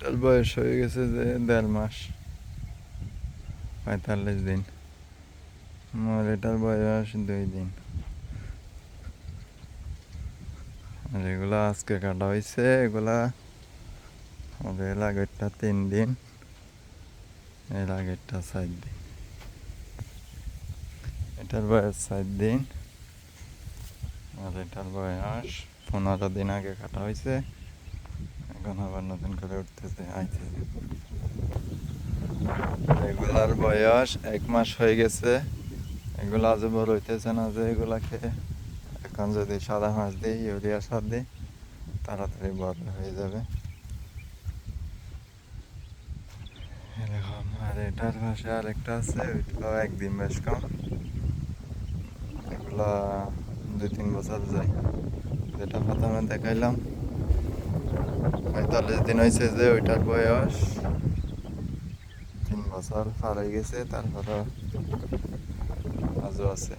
এটার বয়স হয়ে গেছে যে 1.5 মাস, 45 দিন। আর এটার বয়স 2 দিন। আর এগুলা আজকে কাটা হয়েছে, এগুলা এর আগেরটা 3 দিন, এর আগেরটা 4 দিন। এটার বয়স 4 দিন, আর এটার বয়স 15 দিন আগে কাটা হয়েছে। এখন আবার নতুন করে উঠতেছে, আইতেছে। এগুলার বয়স 1 মাস হয়ে গেছে। এগুলো আজ বড় হইতেছে না যে এগুলাকে এখন যদি সাদা মাছ দিই, ইউরিয়া সার দিই, তাড়াতাড়ি বড় হয়ে যাবে এরকম। আর এটার পাশে আরেকটা আছে, ওইটাও 1 দিন বেশ কম। এগুলা 2-3 বছর যায়। যেটা প্রথমে দেখাইলাম 45 দিন হয়েছে, যে ওইটার বয়স 3 বছর পার হয়ে গেছে, তারপরে আজও আছে।